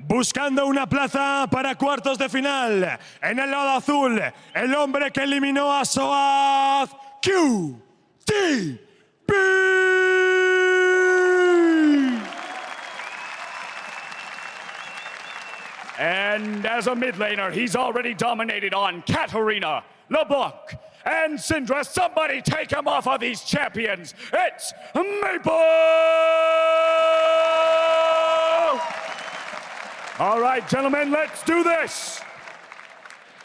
buscando una plaza para cuartos de final. En el lado azul, el hombre que eliminó a Soaz, QTV. And as a mid laner, he's already dominated on Katarina, LeBlanc, and Syndra. Somebody take him off of these champions. It's Maple! All right, gentlemen, let's do this.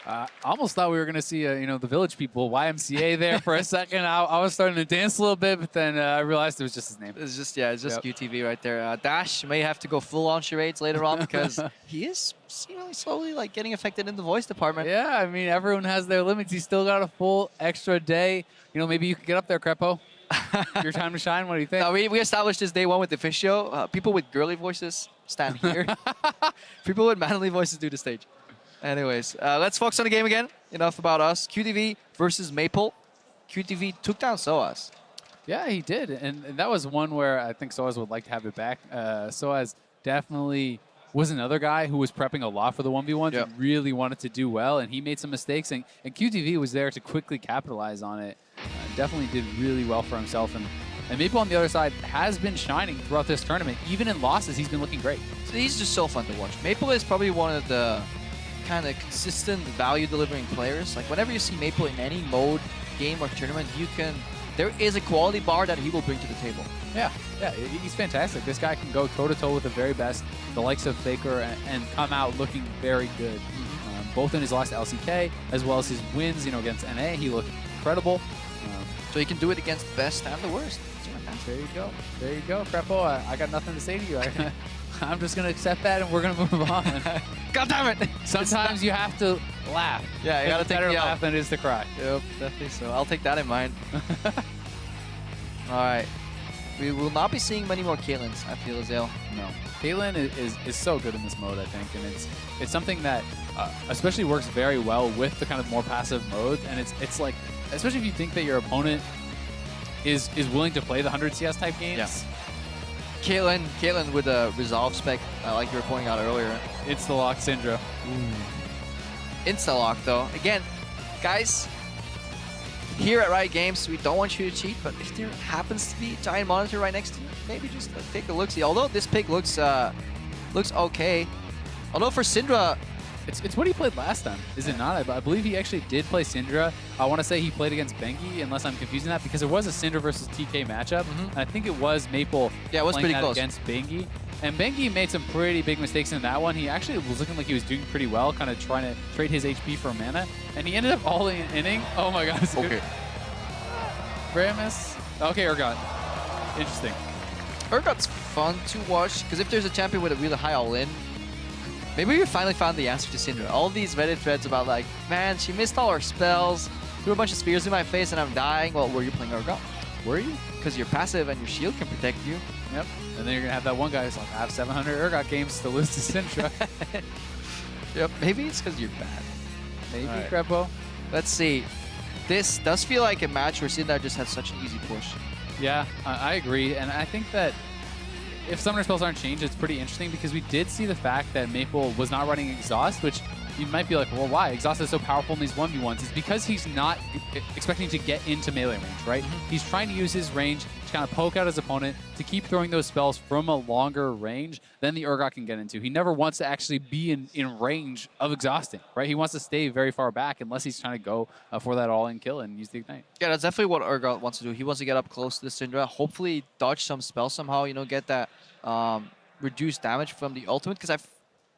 I almost thought we were going to see, the village people, YMCA there for a second. I was starting to dance a little bit, but then I realized it was just his name. It's just QTV right there. Dash may have to go full on charades later on because he is seemingly slowly getting affected in the voice department. Yeah, I mean, everyone has their limits. He's still got a full extra day. Maybe you could get up there, Crepo. Your time to shine. What do you think? No, we established this day one with the fish show. People with girly voices stand here. People with manly voices do the stage. Anyways, let's focus on the game again. Enough about us. QTV versus Maple. QTV took down Soaz. Yeah, he did. And that was one where I think Soaz would like to have it back. Soaz definitely was another guy who was prepping a lot for the 1v1s. Yep. He really wanted to do well, and he made some mistakes. And QTV was there to quickly capitalize on it. Definitely did really well for himself. And Maple on the other side has been shining throughout this tournament. Even in losses, he's been looking great. So he's just so fun to watch. Maple is probably one of the kind of consistent value delivering players. Whenever you see Maple in any mode, game or tournament, there is a quality bar that he will bring to the table. Yeah, he's fantastic. This guy can go toe-to-toe with the very best, the likes of FLICKR, and come out looking very good. Both in his loss to LCK, as well as his wins, against NA, he looked incredible. So he can do it against the best and the worst. There you go. There you go, Crepo. I got nothing to say to you. I'm just going to accept that, and we're going to move on. God damn it! Sometimes you have to laugh. Yeah, you got to take better me laugh out. than it is to cry. Yep, definitely so. I'll take that in mind. All right. We will not be seeing many more Caitlyn's, I feel, Azale. No. Caitlyn is so good in this mode, I think, and it's something that especially works very well with the kind of more passive modes, and it's like, especially if you think that your opponent is willing to play the 100 CS type games. Yeah. Caitlyn with a resolve spec, like you were pointing out earlier. It's the lock Syndra. Insta-lock, though. Again, guys, here at Riot Games, we don't want you to cheat, but if there happens to be a giant monitor right next to you, maybe just take a look-see. Although this pick looks okay. Although for Syndra, it's what he played last time, is it not? I believe he actually did play Syndra. I want to say he played against Bengi, unless I'm confusing that, because there was a Syndra versus TK matchup. And I think it was Maple it was playing pretty that close against Bengi. And Bengi made some pretty big mistakes in that one. He actually was looking like he was doing pretty well, kind of trying to trade his HP for mana. And he ended up all in an inning. Oh my god. Okay. Ramus. Okay, Urgot. Interesting. Urgot's fun to watch, because if there's a champion with a really high all-in, maybe we finally found the answer to Syndra. All these Reddit threads about man, she missed all her spells, threw a bunch of spears in my face and I'm dying. Well, were you playing Urgot? Were you? Because you're passive and your shield can protect you. Yep. And then you're going to have that one guy who's like, I have 700 Urgot games to lose to Syndra. Yep. Maybe it's because you're bad. Maybe, right. Crepo. Let's see. This does feel like a match where Syndra just had such an easy push. Yeah, I agree. And I think that if summoner spells aren't changed, it's pretty interesting because we did see the fact that Maple was not running Exhaust, which you might be like, well, why? Exhaust is so powerful in these 1v1s. It's because he's not expecting to get into melee range, right? He's trying to use his range to kind of poke out his opponent, to keep throwing those spells from a longer range than the Urgot can get into. He never wants to actually be in range of exhausting, right? He wants to stay very far back unless he's trying to go for that all-in kill and use the Ignite. Yeah, that's definitely what Urgot wants to do. He wants to get up close to the Syndra, hopefully dodge some spells somehow, get that reduced damage from the ultimate, because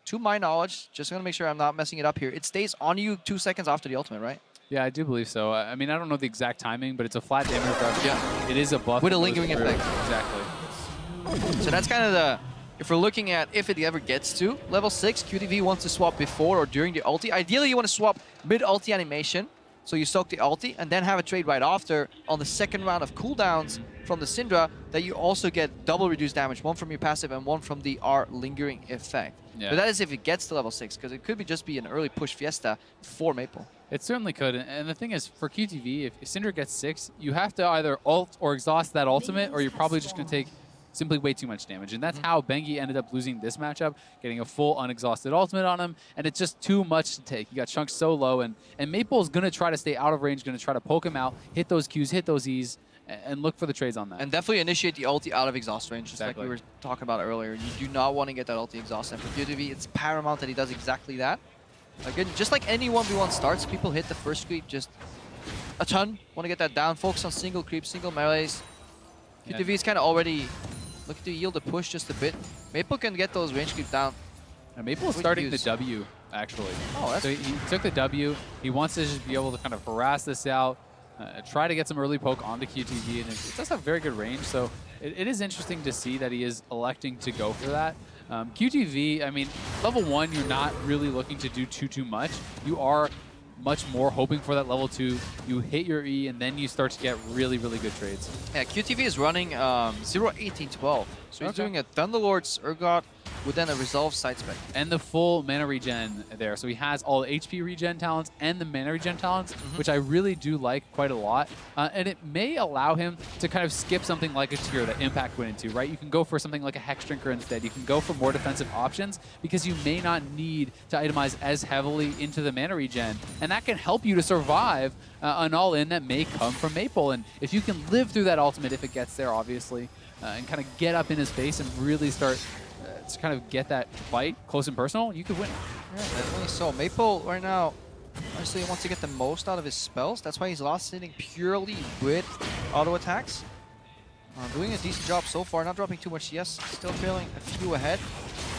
to my knowledge, just going to make sure I'm not messing it up here, it stays on you 2 seconds after the ultimate, right? Yeah, I do believe so. I mean, I don't know the exact timing, but it's a flat damage reduction. Yeah. It is a buff. With a lingering effect. Exactly. So that's kind of the... If we're looking at if it ever gets to level 6, QTV wants to swap before or during the ulti. Ideally, you want to swap mid-ulti animation, so you soak the ulti, and then have a trade right after on the second round of cooldowns from the Syndra, that you also get double reduced damage, one from your passive and one from the R lingering effect. Yeah. But that is if it gets to level 6, because it could just be an early push Fiesta for Maple. It certainly could, and the thing is, for QTV, if Syndra gets 6, you have to either ult or exhaust that ultimate, or you're probably just going to take simply way too much damage. And that's how Bengi ended up losing this matchup, getting a full unexhausted ultimate on him, and it's just too much to take. He got chunked so low, and Maple's going to try to stay out of range, going to try to poke him out, hit those Qs, hit those Es, and look for the trades on that. And definitely initiate the ulti out of exhaust range, just like we were talking about earlier. You do not want to get that ulti exhaust. And for QTV, it's paramount that he does exactly that. Again, just like any 1v1 starts, people hit the first creep just a ton. Want to get that down, focus on single creeps, single melees. QTV is kind of already looking to yield a push just a bit. Maple can get those range creep down. And Maple is starting the W, actually. Oh, that's so he took the W. He wants to just be able to kind of harass this out, try to get some early poke onto QTV, and it does have very good range, so it is interesting to see that he is electing to go for that. QTV, I mean, level 1, you're not really looking to do too much. You are much more hoping for that level 2. You hit your E, and then you start to get really, really good trades. Yeah, QTV is running 0-18-12. So he's doing a Thunderlord's Urgot with then a Resolve side spec. And the full mana regen there. So he has all the HP regen talents and the mana regen talents, which I really do like quite a lot. And it may allow him to kind of skip something like a tier that Impact went into, right? You can go for something like a Hex Drinker instead. You can go for more defensive options because you may not need to itemize as heavily into the mana regen. And that can help you to survive an all-in that may come from Maple. And if you can live through that ultimate, if it gets there, obviously, and kind of get up in his face and really start to kind of get that fight close and personal, you could win. Yeah, definitely so. Maple right now, honestly, wants to get the most out of his spells. That's why he's last hitting purely with auto attacks. Doing a decent job so far, not dropping too much CS, still feeling a few ahead.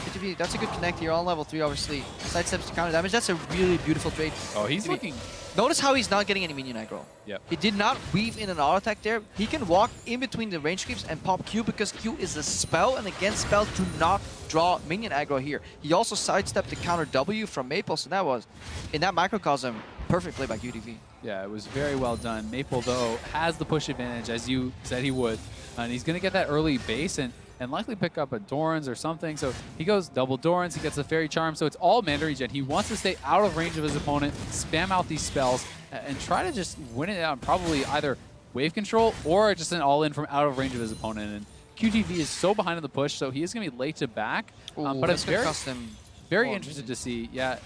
QTV, that's a good connect here on level 3, obviously. Sidesteps to counter damage, that's a really beautiful trade. Oh, he's looking... Notice how he's not getting any minion aggro. Yep. He did not weave in an auto attack there. He can walk in between the range creeps and pop Q because Q is a spell, and again, spells do not draw minion aggro here. He also sidestepped the counter W from Maple, so that was, in that microcosm, perfect play by QTV. Yeah, it was very well done. Maple, though, has the push advantage, as you said he would, and he's going to get that early base and likely pick up a Doran's or something. So he goes double Doran's, he gets the Fairy Charm, so it's all mana regen. He wants to stay out of range of his opponent, spam out these spells, and try to just win it out and probably either wave control or just an all-in from out of range of his opponent. And QTV is so behind on the push, so he is going to be late to back. But it's very interested to see, I'm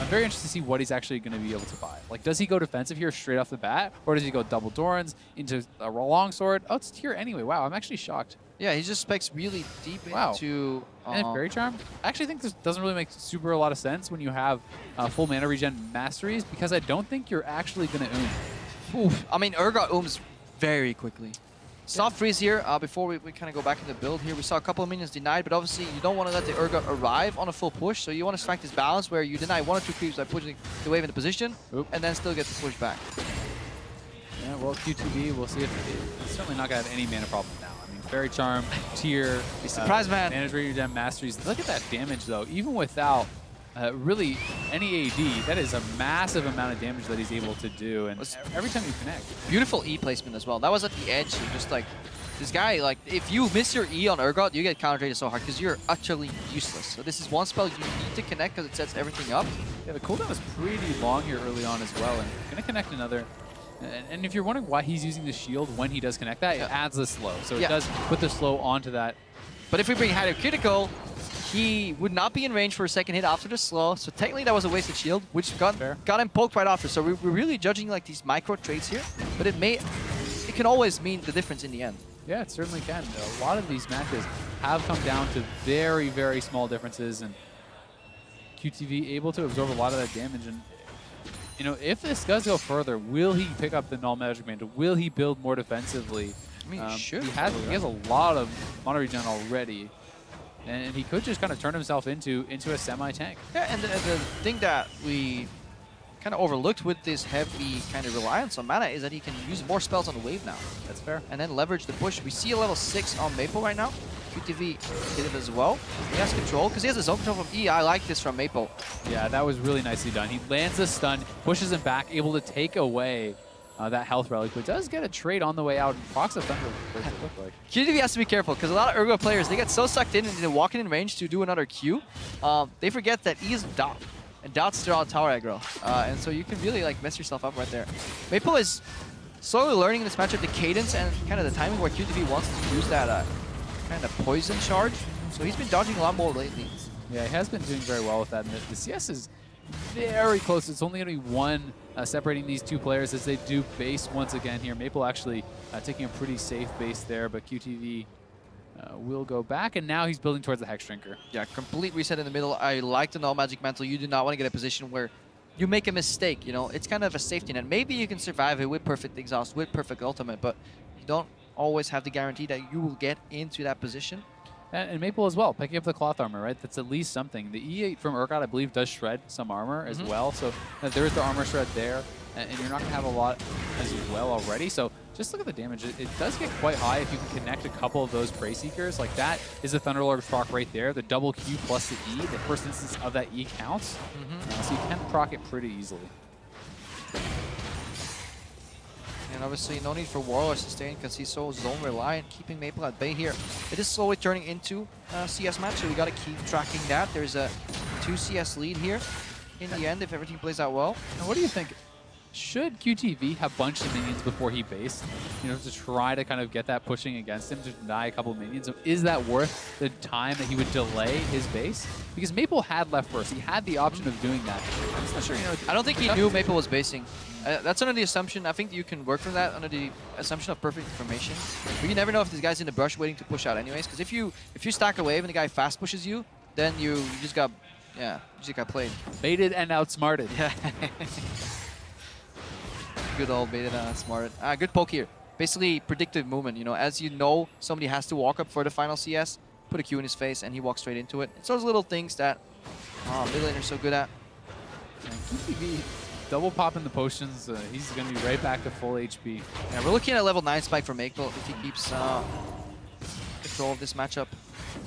very interested to see what he's actually going to be able to buy. Like, does he go defensive here straight off the bat, or does he go double Doran's into a longsword? Oh, it's tier anyway. Wow, I'm actually shocked. Yeah, he just specs really deep into... And Fairy Charm? I actually think this doesn't really make super a lot of sense when you have full mana regen masteries, because I don't think you're actually going to Oof. I mean, Urgot ooms very quickly. Soft freeze here before we kind of go back in the build here. We saw a couple of minions denied, but obviously you don't want to let the Urgot arrive on a full push, so you want to strike this balance where you deny 1 or 2 creeps by pushing the wave into position, and then still get the push back. Yeah, well, QTV, we'll see if it's certainly not going to have any mana problem now. I mean, Fairy Charm, tier, surprise man. Mana regen masteries. Look at that damage, though. Even without really any AD, that is a massive amount of damage that he's able to do, and every time you connect. Beautiful E placement as well. That was at the edge, so just like, this guy, like, if you miss your E on Urgot, you get counter-traded so hard because you're utterly useless. So this is one spell you need to connect because it sets everything up. Yeah, the cooldown is pretty long here early on as well, and gonna connect another. And if you're wondering why he's using the shield when he does connect that, it adds the slow. So it does put the slow onto that. But if we bring Hyder Critical, he would not be in range for a second hit after the slow. So technically that was a wasted shield, which got him poked right after. So we're really judging like these micro trades here, but it can always mean the difference in the end. Yeah, it certainly can. A lot of these matches have come down to very, very small differences, and QTV able to absorb a lot of that damage. And you know, if this does go further, will he pick up the null magic mantle? Will he build more defensively? I mean, sure. He has a lot of mana regen already, and he could just kind of turn himself into a semi-tank. Yeah, and the thing that we kind of overlooked with this heavy kind of reliance on mana is that he can use more spells on the wave now. That's fair. And then leverage the push. We see a level 6 on Maple right now. QTV did it as well. He has control because he has a zone control from E. I like this from Maple. Yeah, that was really nicely done. He lands a stun, pushes him back, able to take away that health relic, but does get a trade on the way out. And procs of Thunder, what does it look like? QTV has to be careful because a lot of Urgot players, they get so sucked in and they're walking in range to do another Q. They forget that E is dot. And dots draw tower aggro. And so you can really like mess yourself up right there. Maple is slowly learning in this matchup the cadence and kind of the timing where QTV wants to use that kind kind of poison charge. So he's been dodging a lot more lately. Yeah, he has been doing very well with that. And the CS is very close. It's only going to be one separating these two players as they do base once again here. Maple actually taking a pretty safe base there, but QTV will go back, and now he's building towards the Hex Drinker. Yeah, complete reset in the middle. I like the null magic mantle. You do not want to get a position where you make a mistake, you know. It's kind of a safety net. Maybe you can survive it with perfect exhaust, with perfect ultimate, but you don't always have the guarantee that you will get into that position. And Maple as well, picking up the cloth armor, right? That's at least something. The E8 from Urgot, I believe, does shred some armor as well. So there's the armor shred there, and you're not going to have a lot as well already. So just look at the damage. It does get quite high if you can connect a couple of those Prey Seekers. Like that is a Thunderlord proc right there. The double Q plus the E, the first instance of that E counts. So you can proc it pretty easily. And obviously no need for Warlord to sustain because he's so zone reliant, keeping Maple at bay here. It is slowly turning into a CS match, so we got to keep tracking that. There's a 2 CS lead here in the end if everything plays out well. And what do you think? Should QTV have bunched the minions before he based, you know, to try to kind of get that pushing against him to deny a couple of minions? So is that worth the time that he would delay his base? Because Maple had left first. He had the option of doing that. I'm just not sure, you know. I don't think he knew Maple was basing. That's under the assumption. I think you can work from that under the assumption of perfect information. But you never know if this guy's in the brush waiting to push out anyways. Because if you stack a wave and the guy fast pushes you, then you just got, yeah, you just got played. Baited and outsmarted. Yeah. Good old baited and outsmarted. Good poke here. Basically predictive movement. You know, as you know somebody has to walk up for the final CS, put a Q in his face and he walks straight into it. It's those little things that mid laner's so good at. And QTV double popping the potions. He's going to be right back to full HP. Yeah, we're looking at level 9 spike for Maple if he keeps control of this matchup.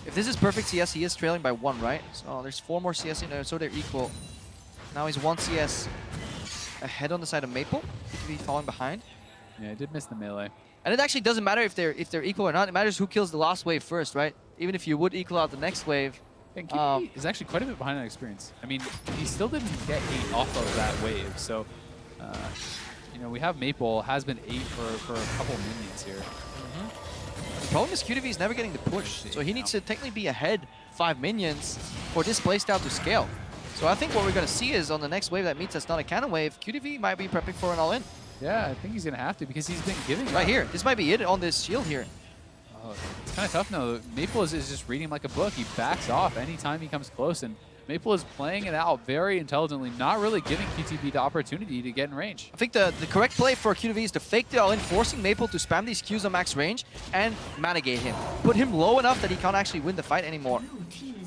If this is perfect CS, he is trailing by 1, right? So there's 4 more CS in there, so they're equal. Now he's 1 CS ahead on the side of Maple. QTV falling behind. Yeah, I did miss the melee. And it actually doesn't matter if they're equal or not. It matters who kills the last wave first, right? Even if you would equal out the next wave. And QTV is actually quite a bit behind on experience. I mean, he still didn't get 8 off of that wave. So, you know, we have Maple has been 8 for a couple minions here. The problem is QTV is never getting the push. So he needs to technically be ahead 5 minions for this playstyle to scale. So I think what we're going to see is on the next wave that meets that's not a cannon wave, QTV might be prepping for an all-in. Yeah, I think he's going to have to because he's been giving right here. This might be it on this shield here. Oh, it's kind of tough now. Maple is just reading like a book. He backs off anytime he comes close, and Maple is playing it out very intelligently, not really giving QTV the opportunity to get in range. I think the correct play for QTV is to fake the all-in, forcing Maple to spam these Qs on max range and managate him. Put him low enough that he can't actually win the fight anymore.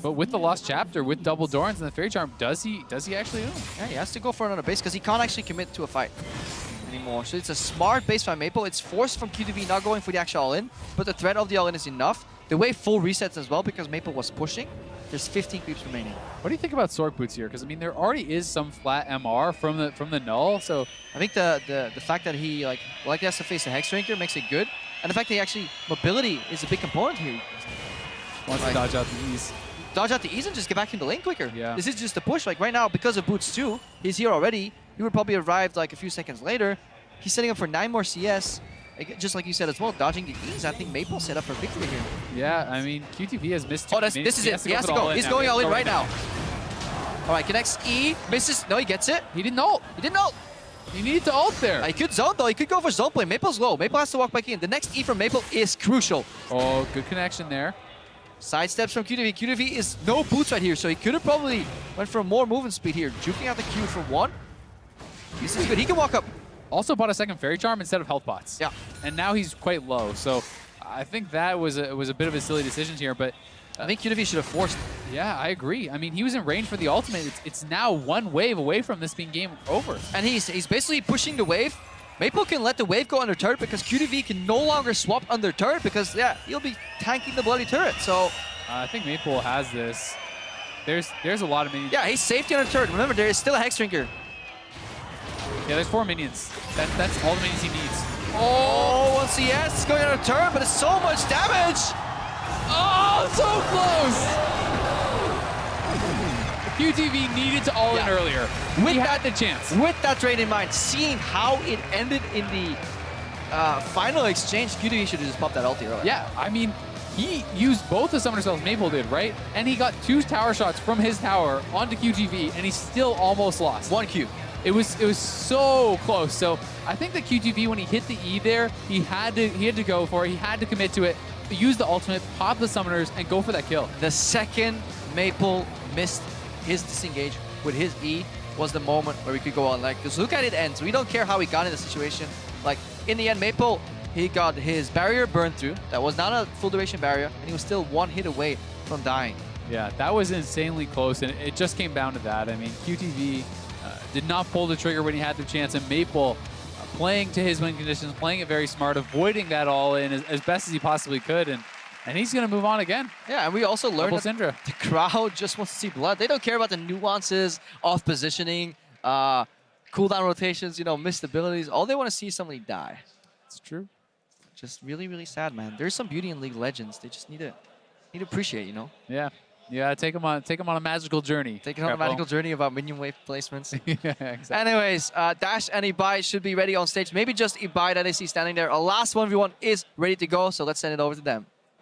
But with the Lost Chapter, with double Dorans and the Fairy Charm, does he actually do? Yeah, he has to go for another base because he can't actually commit to a fight anymore. So it's a smart base by Maple. It's forced from QTV not going for the actual all-in, but the threat of the all-in is enough. The wave full resets as well because Maple was pushing. There's 15 creeps remaining. What do you think about Sork Boots here? Because I mean, there already is some flat MR from the null. So I think the fact that he like has to face a Hex Drinker makes it good, and the fact that he actually mobility is a big component here. Wants to dodge out the E's. Dodge out the E's and just get back in the lane quicker. Yeah. This is just a push. Like right now, because of Boots 2, he's here already. He would probably arrive like a few seconds later. He's setting up for 9 more CS. Just like you said as well, dodging the E's. I think Maple set up for victory here. Yeah, I mean, QTV has missed. Oh, this is it. He has to go. He's going all in right now. All right, connects E, misses. No, he gets it. He didn't ult. He didn't ult. He needed to ult there. He could zone though. He could go for zone play. Maple's low. Maple has to walk back in. The next E from Maple is crucial. Oh, good connection there. Side steps from QTV. QTV is no boots right here, so he could have probably went for more movement speed here. Juking out the Q for 1. This is good. He can walk up. Also bought a second Fairy Charm instead of health bots. Yeah. And now he's quite low, so I think that was a bit of a silly decision here, but I think QTV should have forced. Yeah, I agree. I mean, he was in range for the ultimate. It's now 1 wave away from this being game over. And he's basically pushing the wave. Maple can let the wave go under turret because QTV can no longer swap under turret because, yeah, he'll be tanking the bloody turret. So I think Maple has this. There's a lot of minions. Yeah, he's safety under turret. Remember, there is still a Hex Drinker. Yeah, there's 4 minions. That's all the minions he needs. Oh, 1 CS going under turret, but it's so much damage. Oh, so close! QTV needed to all in earlier. We had the chance. With that trade in mind, seeing how it ended in the final exchange, QTV should have just popped that ulti earlier. Yeah, I mean, he used both the summoner spells Maple did, right? And he got 2 tower shots from his tower onto QTV, and he still almost lost. 1 Q. It was so close. So I think that QTV, when he hit the E there, he had to go for it. He had to commit to it, use the ultimate, pop the summoners, and go for that kill. The second Maple missed his disengage with his E was the moment where we could go on. Like, because look at it ends. We don't care how he got in the situation. Like, in the end, Maple, he got his barrier burned through. That was not a full duration barrier, and he was still 1 hit away from dying. Yeah, that was insanely close, and it just came down to that. I mean, QTV did not pull the trigger when he had the chance, and Maple playing to his win conditions, playing it very smart, avoiding that all in as best as he possibly could, and he's going to move on again. Yeah, and we also learned that Syndra. the crowd just wants to see blood. They don't care about the nuances of positioning, cooldown rotations, you know, missed abilities. All they want to see is somebody die. It's true. Just really, really sad, man. There's some beauty in League of Legends. They just need to appreciate, you know? Yeah. Yeah, take him on a magical journey. Take it on a magical journey about minion wave placements. Yeah, exactly. Anyways, Dash and Ibai should be ready on stage. Maybe just Ibai that I see standing there. Our last 1v1 is ready to go, so let's send it over to them.